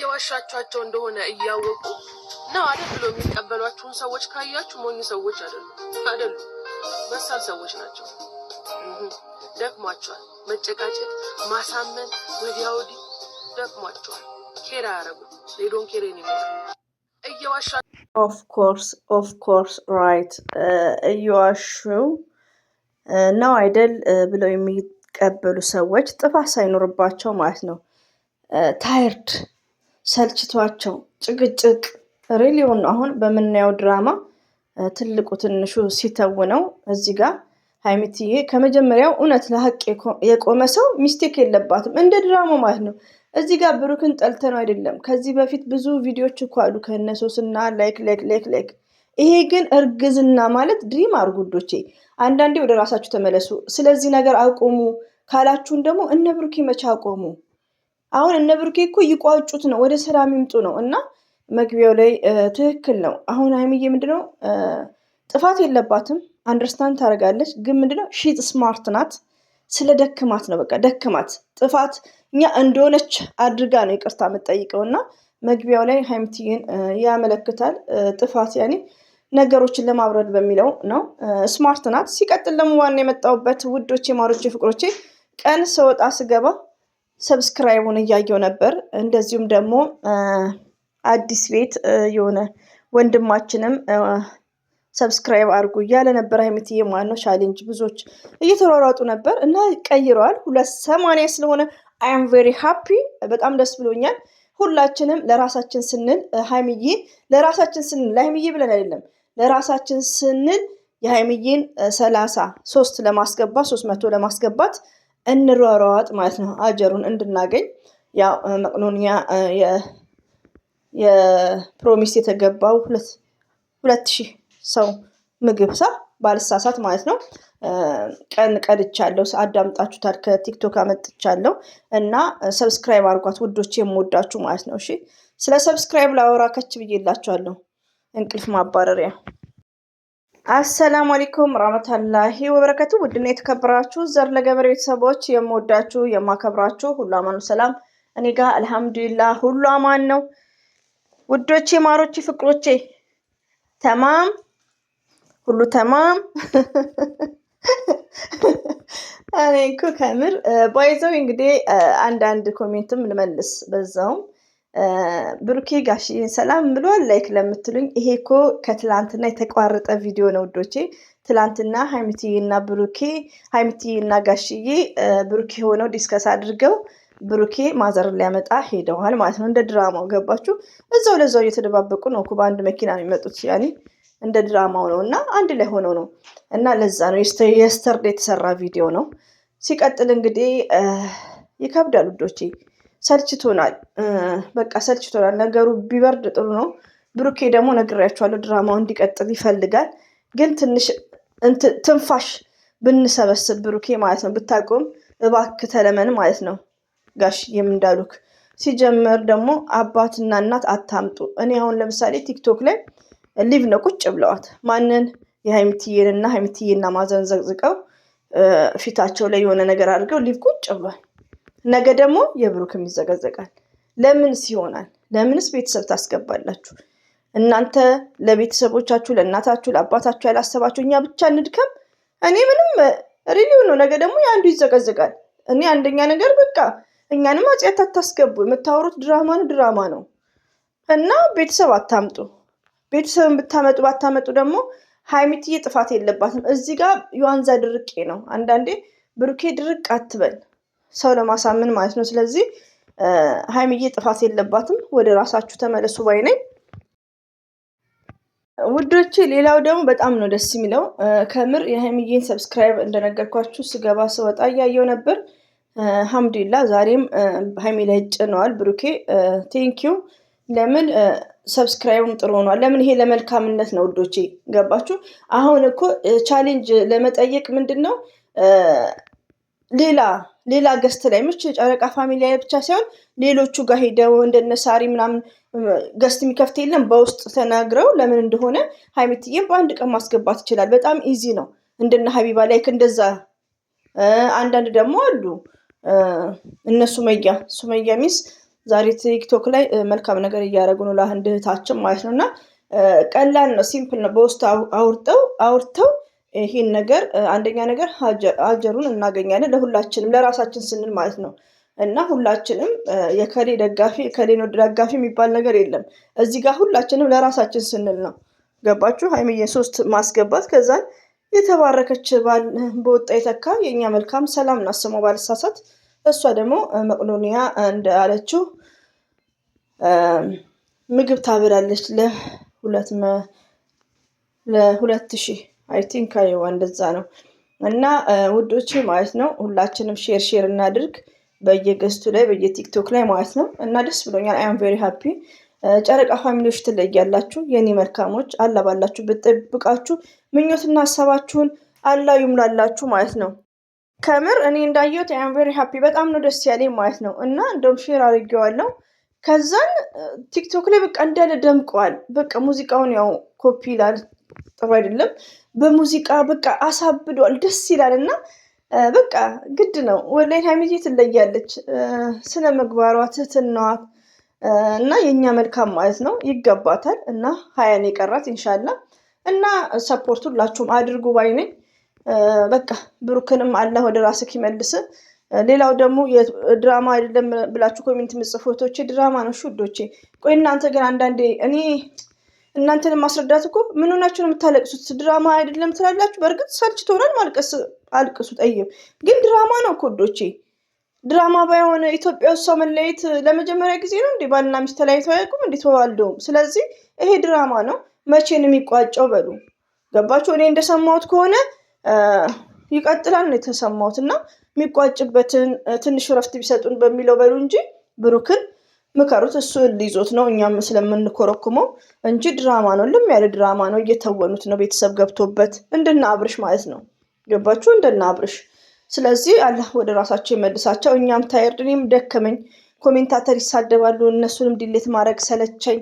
እየዋሻቸው እንደሆነ እያወቁ ነው አይደል ብሎ የሚቀበሏችሁን ሰዎች ካያችሁ ሞኝ ሰዎች አይደሉ በሳል ሰዎች ናቸው። ደክሟቸዋል። መጨቃጨቅ፣ ማሳመን፣ ወዲያ ወዲህ ደክሟቸዋል። ኬር አያረጉ ሌዶን ኬሬን ይኖራል። እየዋሻ ኦፍ ኮርስ ራይት እየዋሹ ነው አይደል ብለው የሚቀበሉ ሰዎች ጥፋት ሳይኖርባቸው ማለት ነው። ታይርድ ሰልችቷቸው ጭቅጭቅ ሪሊዮን አሁን በምናየው ድራማ ትልቁ ትንሹ ሲተውነው እዚህ ጋር ሀይሚትዬ ከመጀመሪያው እውነት ለሀቅ የቆመ ሰው ሚስቴክ የለባትም እንደ ድራማ ማለት ነው። እዚህ ጋር ብሩክን ጠልተነው አይደለም። ከዚህ በፊት ብዙ ቪዲዮዎች እኮ አሉ ከነሶስና ላይክ ይሄ ግን እርግዝና ማለት ድሪም አርጉዶቼ አንዳንዴ ወደ ራሳችሁ ተመለሱ። ስለዚህ ነገር አቆሙ ካላችሁን ደግሞ እነ ብሩኬ መቼ አቆሙ? አሁን እነ ብሩኬ እኮ ይቋጩት ነው ወደ ሰላም ይምጡ ነው። እና መግቢያው ላይ ትክክል ነው። አሁን ሀይሚዬ ምንድነው ጥፋት የለባትም አንደርስታንድ ታደርጋለች። ግን ምንድነው ሺት ስማርት ናት። ስለ ደክማት ነው በቃ ደክማት ጥፋት እኛ እንደሆነች አድርጋ ነው ይቅርታ የምትጠይቀው። እና መግቢያው ላይ ሀይሚትዬን ያመለክታል ጥፋት ያኔ ነገሮችን ለማብረድ በሚለው ነው። ስማርት ናት። ሲቀጥል ደግሞ ዋና የመጣሁበት ውዶቼ፣ ማሮቼ፣ ፍቅሮቼ ቀን ስወጣ ስገባ ሰብስክራይቡን እያየው ነበር። እንደዚሁም ደግሞ አዲስ ቤት የሆነ ወንድማችንም ሰብስክራይብ አድርጉ እያለ ነበር። ሀይሚትዬ ማለት ነው ቻሌንጅ ብዙዎች እየተሯሯጡ ነበር እና ቀይረዋል። 280 ስለሆነ አይ አም ቬሪ ሃፒ በጣም ደስ ብሎኛል። ሁላችንም ለራሳችን ስንል ሀይሚዬ ለራሳችን ስንል ለሀይሚዬ ብለን አይደለም ለራሳችን ስንል የሀይሚዬን 33 ለማስገባት 300 ለማስገባት እንሯሯጥ ማለት ነው አጀሩን እንድናገኝ። ያው መቅኖኒያ የፕሮሚስ የተገባው 2000 ሰው ምግብ ባልሳሳት ማለት ነው። ቀን ቀድቻለሁ አዳምጣችሁታል። ከቲክቶክ አመጥቻለሁ እና ሰብስክራይብ አድርጓት ውዶች የምወዳችሁ ማለት ነው። እሺ ስለ ሰብስክራይብ ላወራ ከች ብዬላችኋለሁ። እንቅልፍ ማባረሪያ። አሰላሙ አለይኩም ረህመቱላሂ ወበረከቱ። ውድና የተከበራችሁ ዘር ለገበሬ ቤተሰቦች የምወዳችሁ የማከብራችሁ ሁሉ አማኑ ሰላም እኔ ጋር አልሐምዱሊላህ ሁሉ አማን ነው። ውዶቼ፣ ማሮቼ፣ ፍቅሮቼ ተማም ሁሉ ተማም። እኔ እኮ ከምር ባይዘው እንግዲህ አንዳንድ ኮሜንትም ልመልስ በዛውም ብሩኬ ጋሽ ሰላም ብሏል ላይክ ለምትሉኝ ይሄ እኮ ከትላንትና የተቋረጠ ቪዲዮ ነው ውዶቼ። ትላንትና ሀይሚትዬና ብሩኬ ሀይሚትዬና ጋሽዬ ብሩኬ ሆነው ዲስከስ አድርገው ብሩኬ ማዘርን ሊያመጣ ሄደዋል ማለት ነው። እንደ ድራማው ገባችሁ? እዛው ለዛው እየተደባበቁ ነው እኮ በአንድ መኪና ነው የሚመጡት። ያኔ እንደ ድራማው ነው እና አንድ ላይ ሆነው ነው እና ለዛ ነው የስተርዴ የተሰራ ቪዲዮ ነው። ሲቀጥል እንግዲህ ይከብዳል ውዶቼ፣ ሰልችቶናል። በቃ ሰልችቶናል። ነገሩ ቢበርድ ጥሩ ነው። ብሩኬ ደግሞ ነግሬያቸዋለሁ ድራማው እንዲቀጥል ይፈልጋል። ግን ትንሽ ትንፋሽ ብንሰበስብ ብሩኬ ማለት ነው ብታቆም እባክህ ተለመን ማለት ነው። ጋሽ እንዳሉክ ሲጀመር ደግሞ አባትና እናት አታምጡ። እኔ አሁን ለምሳሌ ቲክቶክ ላይ ሊቭ ነው ቁጭ ብለዋት ማንን የሀይሚትዬንና ሀይሚትዬና ማዘን ዘቅዝቀው ፊታቸው ላይ የሆነ ነገር አድርገው ሊቭ ቁጭ ብሏል። ነገ ደግሞ የብሩክም ይዘቀዘቃል። ለምንስ ይሆናል? ለምንስ ቤተሰብ ታስገባላችሁ? እናንተ ለቤተሰቦቻችሁ ለእናታችሁ ለአባታችሁ ያላሰባችሁ እኛ ብቻ እንድከም። እኔ ምንም ሪሊው ነው። ነገ ደግሞ የአንዱ ይዘቀዘቃል። እኔ አንደኛ ነገር በቃ እኛንም አጽያት አታስገቡ። የምታወሩት ድራማ ነው እና ቤተሰብ አታምጡ። ቤተሰብን ብታመጡ ባታመጡ ደግሞ ሀይሚትዬ ጥፋት የለባትም። እዚህ ጋር የዋንዛ ድርቄ ነው። አንዳንዴ ብሩኬ ድርቅ አትበል ሰው ለማሳመን ማለት ነው። ስለዚህ ሀይሚዬ ጥፋት የለባትም። ወደ ራሳችሁ ተመለሱ ባይ ነኝ ውዶቼ። ሌላው ደግሞ በጣም ነው ደስ የሚለው ከምር የሀይሚዬን ሰብስክራይብ እንደነገርኳችሁ ስገባ ስወጣ እያየው ነበር። አልሐምዱሊላ ዛሬም ሀይሚ ላይ ጭነዋል ብሩኬ። ቴንኪው። ለምን ሰብስክራይቡም ጥሩ ሆኗል። ለምን ይሄ ለመልካምነት ነው ውዶቼ። ገባችሁ? አሁን እኮ ቻሌንጅ ለመጠየቅ ምንድን ነው ሌላ ገስት ላይ ምች ጨረቃ ፋሚሊ ላይ ብቻ ሳይሆን ሌሎቹ ጋር ሄደው እንደነሳሪ ምናምን ገስት የሚከፍት የለም። በውስጥ ተናግረው ለምን እንደሆነ ሀይሚትዬም በአንድ ቀን ማስገባት ይችላል። በጣም ኢዚ ነው። እንደነ ሀቢባ ላይክ እንደዛ። አንዳንድ ደግሞ አሉ እነ ሱመያ ሚስ ዛሬ ቲክቶክ ላይ መልካም ነገር እያደረጉ ነው ለአንድ እህታችን ማለት ነው። እና ቀላል ነው፣ ሲምፕል ነው። በውስጥ አውርተው ይሄን ነገር አንደኛ ነገር አጀሩን እናገኛለን ለሁላችንም ለራሳችን ስንል ማለት ነው። እና ሁላችንም የከሌ ደጋፊ የከሌ ነው ደጋፊ የሚባል ነገር የለም። እዚህ ጋር ሁላችንም ለራሳችን ስንል ነው። ገባችሁ? ሀይሚዬ 3 ማስገባት ከዛን የተባረከች ባል በወጣ የተካ የእኛ መልካም ሰላም እናስመው ባልሳሳት። እሷ ደግሞ መቅዶኒያ እንዳለችው ምግብ ታበላለች ለ2000 አይ ቲንክ አይዋ እንደዛ ነው። እና ውዶች ማለት ነው ሁላችንም ሼር እናድርግ በየገስቱ ላይ በየቲክቶክ ላይ ማለት ነው። እና ደስ ብሎኛል። አይ አም ቬሪ ሃፒ። ጨረቃ ፋሚሊዎች ትለያላችሁ የኔ መልካሞች። አላ ባላችሁ ብጠብቃችሁ ምኞትና ሀሳባችሁን አላ ይሙላላችሁ ማለት ነው። ከምር እኔ እንዳየሁት አይ አም ቬሪ ሃፒ በጣም ነው ደስ ያለኝ ማለት ነው። እና እንደውም ሼር አድርጌዋለሁ። ከዛን ቲክቶክ ላይ በቃ እንዳለ ደምቀዋል። በቃ ሙዚቃውን ያው ኮፒ ይላል ጥሩ አይደለም። በሙዚቃ በቃ አሳብዷል፣ ደስ ይላል። እና በቃ ግድ ነው ወላሂ ሀይሚዬ ትለያለች። ስነ ምግባሯ፣ ትህትናዋ እና የኛ መልካም ማለት ነው ይገባታል። እና 20 የቀራት ኢንሻአላ። እና ሰፖርት ሁላችሁም አድርጉ ባይ ነኝ። በቃ ብሩክንም አላህ ወደ ራስህ ይመልስ። ሌላው ደግሞ ድራማ አይደለም ብላችሁ ኮሜንት የምጽፉቶቼ ድራማ ነው ሹዶቼ። ቆይ እናንተ ግን አንዳንዴ እኔ እናንተን ማስረዳት እኮ ምን ሆናችሁ ነው የምታለቅሱት? ድራማ አይደለም ትላላችሁ። በእርግጥ ሰልችቶናል ማልቀስ፣ አልቅሱ። ጠይብ ግን ድራማ ነው ኮዶቼ። ድራማ ባይሆን ኢትዮጵያ ውስጥ ሰው መለየት ለመጀመሪያ ጊዜ ነው እንዴ? ባልና ሚስት ተለያይተው አያውቁም እንዴ? ተዋልደውም። ስለዚህ ይሄ ድራማ ነው። መቼ ነው የሚቋጨው? በሉ ገባችሁ? እኔ እንደሰማሁት ከሆነ ይቀጥላል ነው የተሰማሁት። እና የሚቋጭበትን ትንሽ ረፍት ቢሰጡን በሚለው በሉ እንጂ ብሩክን ምከሩት። እሱ ሊይዞት ነው እኛም ስለምንኮረኩመው እንጂ ድራማ ነው። ልም ያለ ድራማ ነው። እየተወኑት ነው ቤተሰብ ገብቶበት እንደና አብርሽ ማለት ነው። ገባችሁ? እንደና አብርሽ። ስለዚህ አላህ ወደ ራሳቸው ይመልሳቸው። እኛም ታይርድ፣ እኔም ደከመኝ። ኮሜንታተር ይሳደባሉ፣ እነሱንም ዲሌት ማድረግ ሰለቸኝ።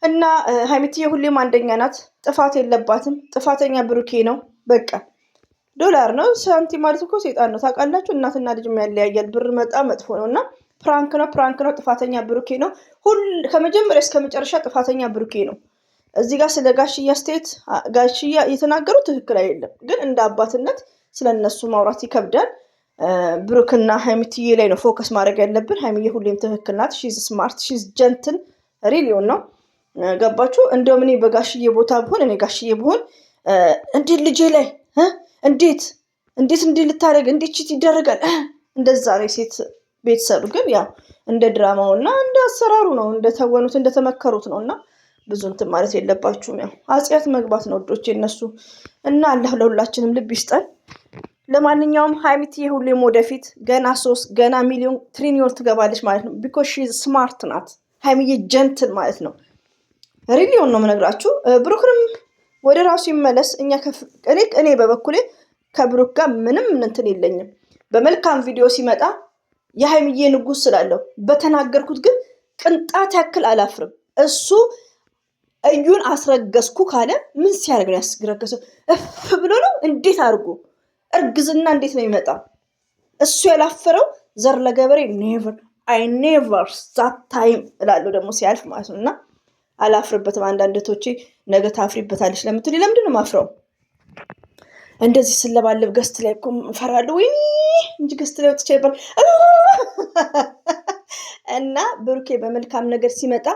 እና ሀይሚትዬ ሁሌም አንደኛ ናት፣ ጥፋት የለባትም። ጥፋተኛ ብሩኬ ነው። በቃ ዶላር ነው። ሳንቲም ማለት እኮ ሴጣን ነው ታውቃላችሁ። እናትና ልጅ ያለያያል። ብር መጣ መጥፎ ነው። እና ፕራንክ ነው። ጥፋተኛ ብሩኬ ነው። ከመጀመሪያ እስከ መጨረሻ ጥፋተኛ ብሩኬ ነው። እዚህ ጋር ስለ ጋሽያ አስተያየት ጋሽያ የተናገሩ ትክክል አይደለም፣ ግን እንደ አባትነት ስለነሱ ማውራት ይከብዳል። ብሩክና ሀይሚትዬ ላይ ነው ፎከስ ማድረግ ያለብን። ሀይሚዬ ሁሌም ትክክል ናት። ሺዝ ስማርት፣ ሺዝ ጀንትን ሪሊዮን ነው። ገባችሁ? እንደውም እኔ በጋሽዬ ቦታ ብሆን እኔ ጋሽዬ ብሆን እንዴት ልጄ ላይ እንዴት ልታደርግ እንዴት ቺት ይደረጋል? እንደዛ ነው ሴት ቤተሰብ። ግን ያው እንደ ድራማው እና እንደ አሰራሩ ነው፣ እንደተወኑት እንደተመከሩት ነው። እና ብዙ እንትን ማለት የለባችሁም። ያው አጽያት መግባት ነው ወዶቼ እነሱ። እና አላህ ለሁላችንም ልብ ይስጠን። ለማንኛውም ሀይሚትዬ ሁሌም ወደፊት ገና 3 ገና ሚሊዮን ትሪሊዮን ትገባለች ማለት ነው። ቢኮዝ ሺ ስማርት ናት ሀይሚዬ፣ ጀንትን ማለት ነው። ሪሊዮን ነው የምነግራችሁ። ብሩክንም ወደ ራሱ ይመለስ። እኔ በበኩሌ ከብሩክ ጋር ምንም እንትን የለኝም። በመልካም ቪዲዮ ሲመጣ የሀይሚዬ ንጉስ ስላለው በተናገርኩት ግን ቅንጣት ያክል አላፍርም። እሱ እዩን አስረገዝኩ ካለ ምን ሲያደርግ ነው ያስረገዘው? እፍ ብሎ ነው? እንዴት አድርጎ እርግዝና እንዴት ነው ይመጣ? እሱ ያላፈረው ዘር ለገበሬ ኔቨር ዛት ታይም እላለሁ ደግሞ ሲያልፍ ማለት ነው። እና አላፍርበትም። አንዳንድ እህቶቼ ነገ ታፍሪበታለች ለምትል ለምንድን ነው ማፍረው? እንደዚህ ስለባለብ ገስት ላይ እኮ እፈራለሁ ወይ እንጂ ገስት ላይ ወጥቼ ይባል። እና ብሩኬ በመልካም ነገር ሲመጣ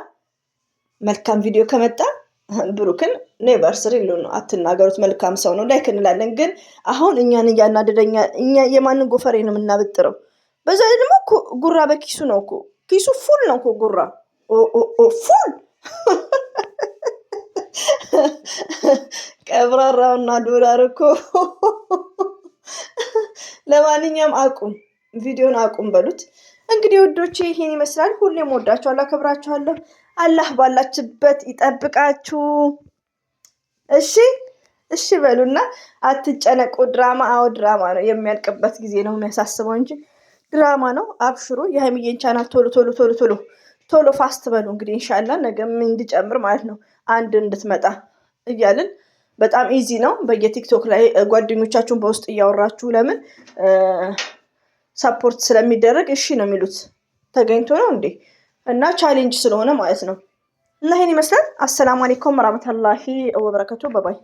መልካም ቪዲዮ ከመጣ ብሩክን ኔቨርስሪ ነው አትናገሩት። መልካም ሰው ነው ላይክ እንላለን። ግን አሁን እኛን እያናደደኛ እኛ የማንን ጎፈሬ ነው የምናበጥረው? በዛ ላይ ደግሞ ጉራ በኪሱ ነው እኮ ኪሱ ፉል ነው እኮ ጉራ ፉል ቀብራራውና ዶላር እኮ። ለማንኛውም አቁም፣ ቪዲዮን አቁም በሉት። እንግዲህ ውዶቼ ይሄን ይመስላል። ሁሌም ወዳችኋለሁ፣ አከብራችኋለሁ። አላህ ባላችሁበት ይጠብቃችሁ። እሺ በሉና አትጨነቁ። ድራማ ድራማ ነው፣ የሚያልቅበት ጊዜ ነው የሚያሳስበው እንጂ ድራማ ነው። አብሽሩ። የሀይሚዬን ቻናል ቶሎ ፋስት በሉ። እንግዲህ ኢንሻአላህ ነገም እንዲጨምር ማለት ነው አንድ እንድትመጣ እያልን በጣም ኢዚ ነው። በየቲክቶክ ላይ ጓደኞቻችሁን በውስጥ እያወራችሁ ለምን ሰፖርት ስለሚደረግ እሺ ነው የሚሉት። ተገኝቶ ነው እንዴ? እና ቻሌንጅ ስለሆነ ማለት ነው። እና ይሄን ይመስላል። አሰላሙ አለይኩም ወራህመቱላሂ ወበረከቱ። ባባይ